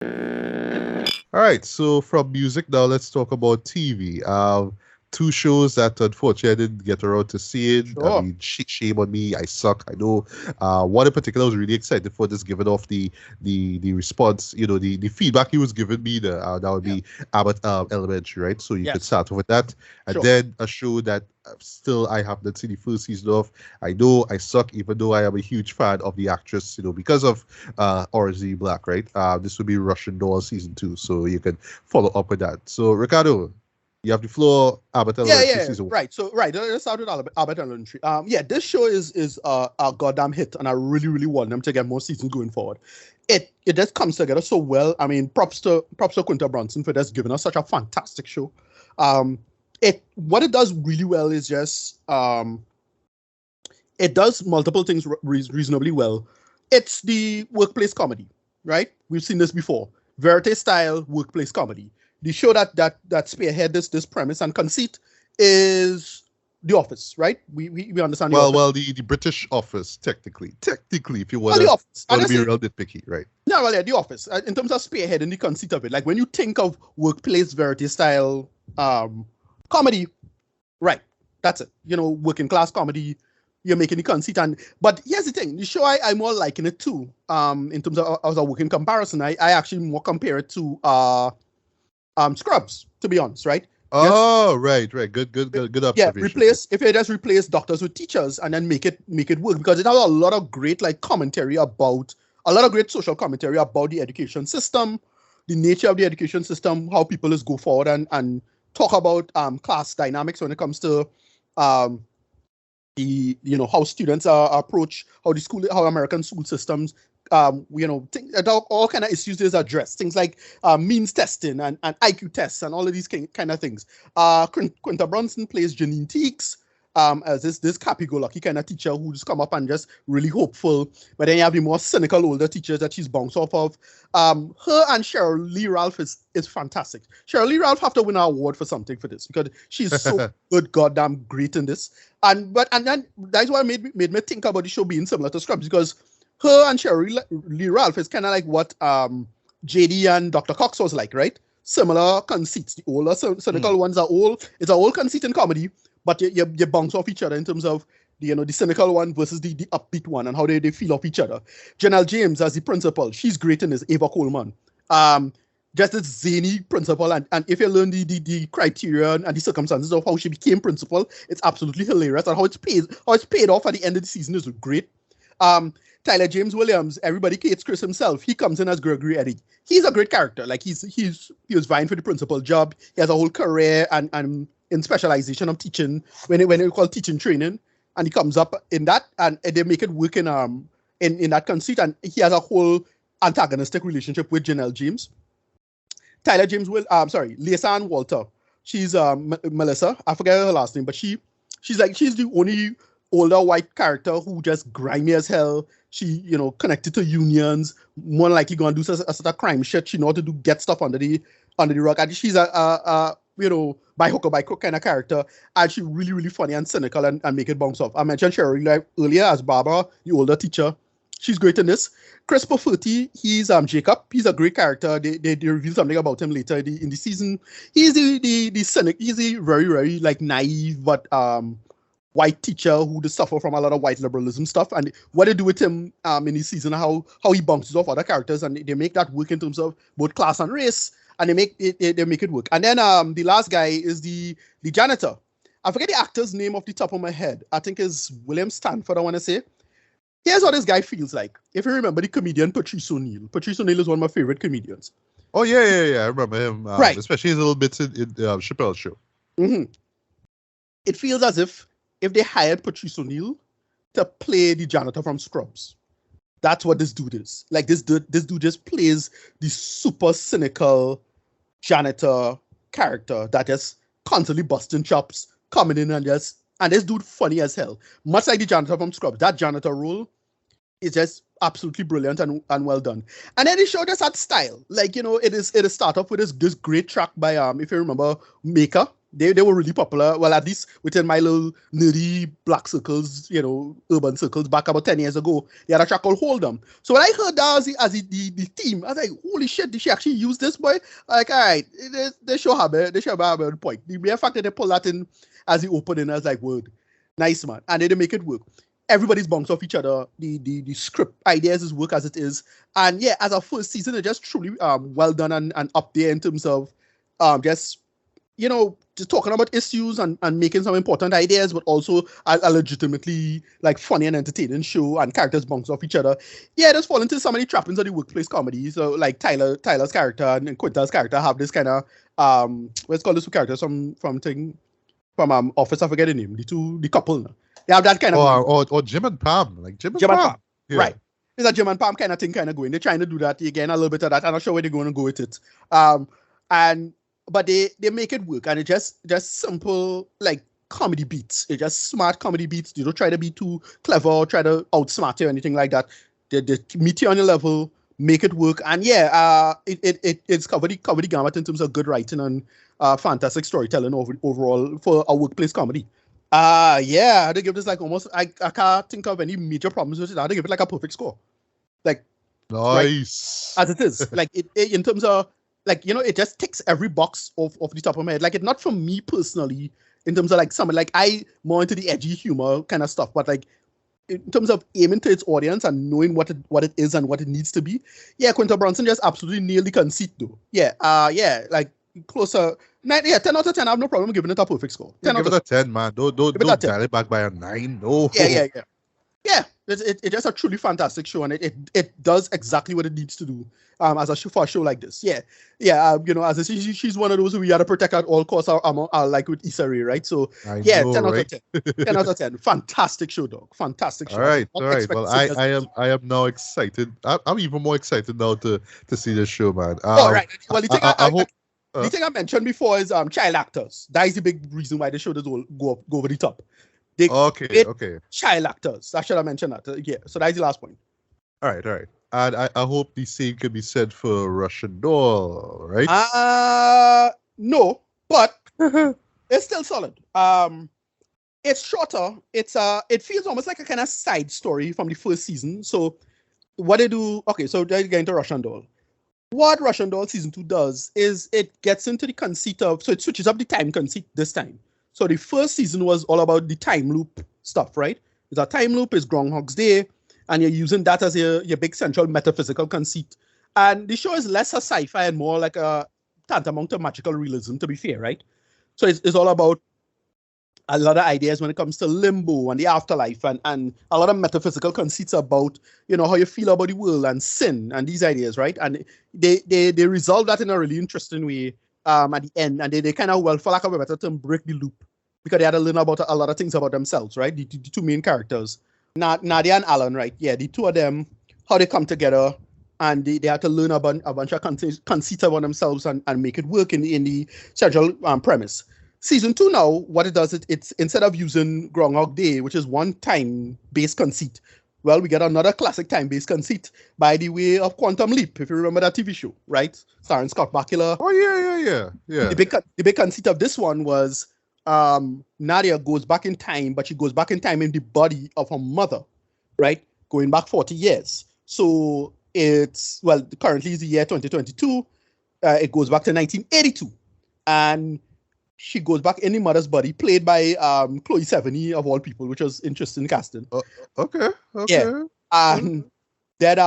All right, so from music now, let's talk about TV. Two shows that unfortunately I didn't get around to seeing. I Sure. mean, shame on me. I suck. I know. One in particular I was really excited for, just giving off the response. The feedback he was giving me. That would Yeah. be Abbott Elementary, right? So you could Yes. start off with that, and Sure. then a show that still I have not seen the first season of. I know I suck, even though I am a huge fan of the actress. Because of Orange is the Black, right? This would be Russian Doll season 2, so you can follow up with that. So Ricardo, you have the floor. Abbott Yeah, Elementary yeah, season 1. right. So right, let's start with Abbott Elementary. Yeah, this show is a goddamn hit, and I really want them to get more seasons going forward. It just comes together so well. I mean, props to Quinta Brunson for just giving us such a fantastic show. It what it does really well is just it does multiple things reasonably well. It's the workplace comedy, right? We've seen this before. Verite style workplace comedy. The show that spearhead this premise and conceit is The Office, right? We understand The Office. Well, the British Office, technically, if you Well, The wanna Office. And I be say, real nitpicky, right? no, well, yeah, The Office. In terms of spearhead and the conceit of it, like when you think of workplace verite style comedy, right? That's it. Working class comedy. You're making the conceit, but here's the thing: the show I more liking it too. In terms of as a working comparison, I actually more compare it to Scrubs, to be honest, right? Just Oh, right. Good yeah, observation. replace if you just replace doctors with teachers and then make it work, because it has a lot of great like commentary about a lot of great social commentary about the education system, the nature of the education system, how people is go forward and talk about class dynamics when it comes to um the how students approach how American school systems all kind of issues is addressed, things like means testing and IQ tests and all of these kind of things. Quinta Brunson plays Janine Teeks, as this happy-go-lucky kind of teacher who just come up and just really hopeful, but then you have the more cynical older teachers that she's bounced off of. Her and Cheryl Lee Ralph is fantastic. Cheryl Lee Ralph have to win an award for something for this, because she's so good, goddamn great in this. And then that's what made me think about the show being similar to Scrubs, because her and Cheryl Lee Ralph is kind of like what JD and Dr. Cox was like, right? Similar conceits. The older cynical ones are all, it's a whole conceit in comedy, but you bounce off each other in terms of the cynical one versus the upbeat one and how they feel off each other. Janelle James as the principal, she's great in this. Ava Coleman, just this zany principal, and if you learn the criteria and the circumstances of how she became principal, it's absolutely hilarious, and how it's paid off at the end of the season is great. Tyler James Williams, everybody hates Chris himself. He comes in as Gregory Eddie. He's a great character. Like he was vying for the principal job. He has a whole career and in specialization of teaching when they call teaching training, and he comes up in that, and they make it work in that conceit, and he has a whole antagonistic relationship with Janelle James. Tyler James Lisa Ann Walter. She's Melissa. I forget her last name, but she's the only older white character who just grimy as hell. She, connected to unions, more likely gonna do a sort of crime shit. She know how to get stuff under the rug. And she's a by hook or by crook kind of character. And she's really, really funny and cynical and make it bounce off. I mentioned Cheryl earlier as Barbara, the older teacher. She's great in this. Chris Pofferty, he's Jacob. He's a great character. They reveal something about him later in the season. He's the cynic. He's a very, very like naive but white teacher who just suffer from a lot of white liberalism stuff, and what they do with him in this season, how he bounces off other characters, and they make that work in terms of both class and race, and they make it work. And then the last guy is the janitor. I forget the actor's name off the top of my head. I think is William Stanford, I want to say. Here's what this guy feels like. If you remember the comedian Patrice O'Neal. Patrice O'Neal is one of my favorite comedians. Oh yeah. I remember him. Right. Especially his little bits in Chappelle's show. Mm-hmm. It feels as if they hired Patrice O'Neal to play the janitor from Scrubs. That's what this dude is. Like this dude just plays the super cynical janitor character that just constantly busting chops, coming in and this dude funny as hell. Much like the janitor from Scrubs. That janitor role is just absolutely brilliant and well done. And then the show just had style. Like, it is start off with this great track by if you remember Maker. They were really popular. Well, at least within my little nerdy black circles, urban circles back about 10 years ago, they had a track called Hold 'em. So when I heard that as the theme, I was like, holy shit, did she actually use this, boy? Like, all right, they show have a point. The mere fact that they pull that in as the opening, I was like, word, nice, man. And they make it work. Everybody's bounced off each other. The script ideas is work as it is. And yeah, as a first season, it's just truly well done and up there in terms of just talking about issues and making some important ideas, but also a legitimately like funny and entertaining show, and characters bounce off each other. Yeah, just fall into so many trappings of the workplace comedy. So like Tyler's character and Quinta's character have this kind of what's called this two characters from Office, I forget the name. The couple. They have that kind of or Jim and Pam, like Jim and Pam. Yeah. Right. It's a Jim and Pam kind of thing going. They're trying to do that again, a little bit of that. I'm not sure where they're going to go with it. But they make it work, and it's just simple like comedy beats. It's just smart comedy beats. They don't try to be too clever or try to outsmart you or anything like that. They meet you on your level, make it work, and yeah, it's covered the gamut in terms of good writing and fantastic storytelling overall for a workplace comedy. Yeah, I had to give this like almost. I can't think of any major problems with it. I had to give it like a perfect score. Like nice as it is. Like it in terms of. Like, it just ticks every box off the top of my head. Like, it's not for me personally, in terms of like someone like I more into the edgy humor kind of stuff, but like in terms of aiming to its audience and knowing what it is and what it needs to be. Yeah, Quinta Brunson just absolutely nailed the conceit though. Yeah, like closer 9, 10 out of 10. I have no problem giving it a perfect score. 10 give it a 10, man. Don't dial it back by a 9. No. Yeah. It's just a truly fantastic show, and it does exactly what it needs to do as a show for a show like this. Yeah. As she's one of those who we gotta protect at all costs. Like with Issa Rae, right? So I 10 know, out right? of 10. 10 out of 10. Fantastic show, dog. Fantastic show. All right. Well, I am now excited. I'm even more excited now to see this show, man. All right. Well, the thing I hope. The thing I mentioned before is child actors. That is the big reason why the show does go over the top. Okay. Child actors. I should have mentioned that. Yeah. So that's the last point. All right. And I hope the same can be said for Russian Doll, right? No, but it's still solid. It's shorter. It feels almost like a kind of side story from the first season. So what they do? Okay, so they get into Russian Doll. What Russian Doll season 2 does is it gets into the conceit of, so it switches up the time conceit this time. So the first season was all about the time loop stuff, right? It's a time loop, it's Groundhog's Day, and you're using that as your big central metaphysical conceit. And the show is less a sci-fi and more like a tantamount to magical realism, to be fair, right? So it's all about a lot of ideas when it comes to limbo and the afterlife and a lot of metaphysical conceits about, how you feel about the world and sin and these ideas, right? And they resolve that in a really interesting way at the end. And they kind of, well, for lack of a better term, break the loop because they had to learn about a lot of things about themselves, right? The two main characters, Nadia and Alan, right? Yeah, the two of them, how they come together and they had to learn about a bunch of conceits about themselves and make it work in the central premise. Season 2 now, what it does, it's instead of using Groundhog Day, which is one time-based conceit, well, we get another classic time-based conceit by the way of Quantum Leap, if you remember that TV show, right? Starring Scott Bakula. Oh, yeah. The big conceit of this one was Nadia goes back in time, but she goes back in time in the body of her mother, right? Going back 40 years. So it's, well, currently is the year 2022. It goes back to 1982. And she goes back in the mother's body, played by Chloe Sevigny, of all people, which was interesting casting. Okay. Yeah. And that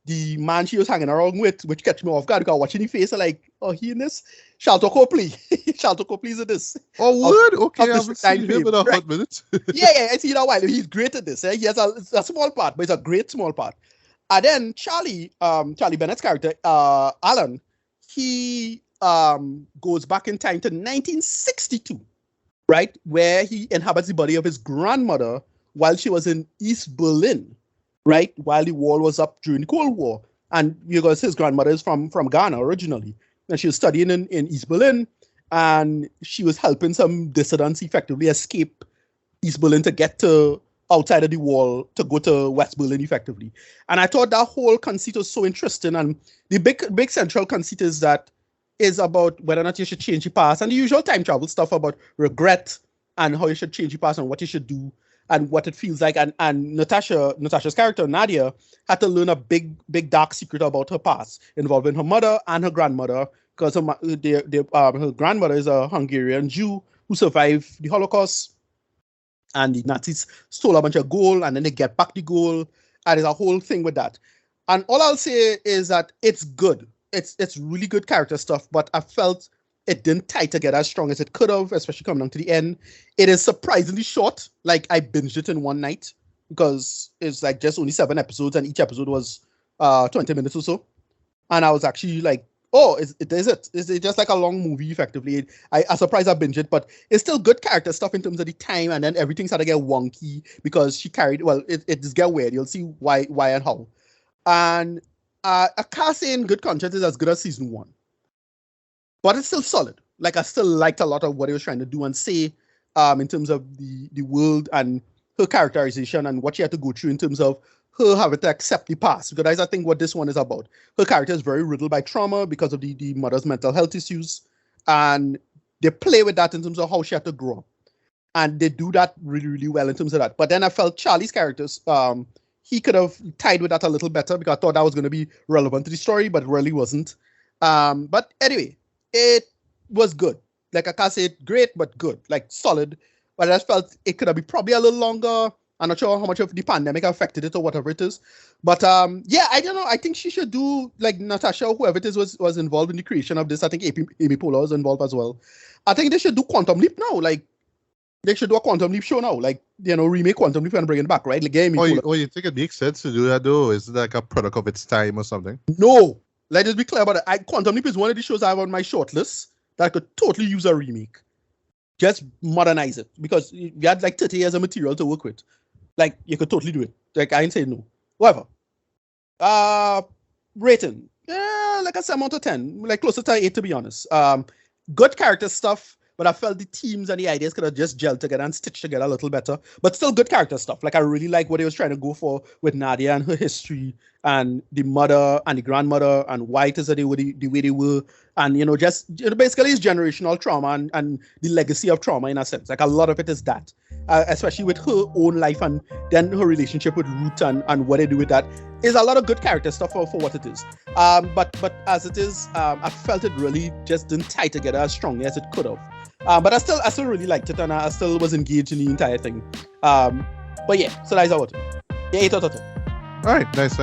the man she was hanging around with, which catch me off guard, because watching the face, like, oh, he in this? Shalto Copley. Shalto Copley is in this. Oh, word? Okay, I haven't seen him in a hot minute. yeah, I see that while. He's great at this. Eh? He has a small part, but it's a great small part. And then Charlie Bennett's character, Alan, he goes back in time to 1962, right? Where he inhabits the body of his grandmother while she was in East Berlin, right? While the wall was up during the Cold War. And because his grandmother is from Ghana originally. And she was studying in East Berlin. And she was helping some dissidents effectively escape East Berlin to get to outside of the wall to go to West Berlin effectively. And I thought that whole conceit was so interesting. And the big central conceit is that is about whether or not you should change your past, and the usual time travel stuff about regret and how you should change your past and what you should do and what it feels like. And Natasha's character Nadia had to learn a big dark secret about her past involving her mother and her grandmother, because her grandmother is a Hungarian Jew who survived the Holocaust, and the Nazis stole a bunch of gold, and then they get back the gold, and there's a whole thing with that. And all I'll say is that it's good. It's really good character stuff, but I felt it didn't tie together as strong as it could have, especially coming down to the end. It is surprisingly short. Like, I binged it in one night because it's like just only 7 episodes, and each episode was 20 minutes or so. And I was actually like, oh, is it just like a long movie, effectively. I'm surprised I binged it, but it's still good character stuff in terms of the time, and then everything started to get wonky because she carried, well, it just get weird. You'll see why and how. And I can't say in good conscience is as good as season 1. But it's still solid. Like, I still liked a lot of what he was trying to do and say in terms of the world and her characterization and what she had to go through in terms of her having to accept the past. Because that's, I think, what this one is about. Her character is very riddled by trauma because of the mother's mental health issues. And they play with that in terms of how she had to grow up. And they do that really, really well in terms of that. But then I felt Charlie's characters, he could have tied with that a little better because I thought that was going to be relevant to the story, but it really wasn't. But anyway, it was good. Like, I can't say it great, but good. Like, solid. But I just felt it could have been probably a little longer. I'm not sure how much of the pandemic affected it or whatever it is. But yeah, I don't know. I think she should do, like, Natasha, whoever it is, was involved in the creation of this. I think Amy Poehler was involved as well. I think they should do Quantum Leap now. Like, they should do a Quantum Leap show now. Like, remake Quantum Leap and bring it back, right? Like, Amy Poehler. You think it makes sense to do that, though? Is it like a product of its time or something? No. Let's just be clear about it. Quantum Leap is one of the shows I have on my shortlist that could totally use a remake. Just modernize it. Because you had like 30 years of material to work with. Like, you could totally do it. Like, I ain't saying no. Whatever. Rating. Yeah, like a 7 out of 10. Like, closer to 8, to be honest. Good character stuff. But I felt the themes and the ideas could have just gelled together and stitched together a little better. But still good character stuff. Like, I really like what he was trying to go for with Nadia and her history and the mother and the grandmother and why it is that they were the way they were. And, basically it's generational trauma and the legacy of trauma in a sense. Like, a lot of it is that. Especially with her own life and then her relationship with Ruth and what they do with that. Is a lot of good character stuff for what it is. But as it is, I felt it really just didn't tie together as strongly as it could have. But I still really liked it, and I still was engaged in the entire thing. But yeah, so that's about it. Yeah, 8 out of 10. All right, nice.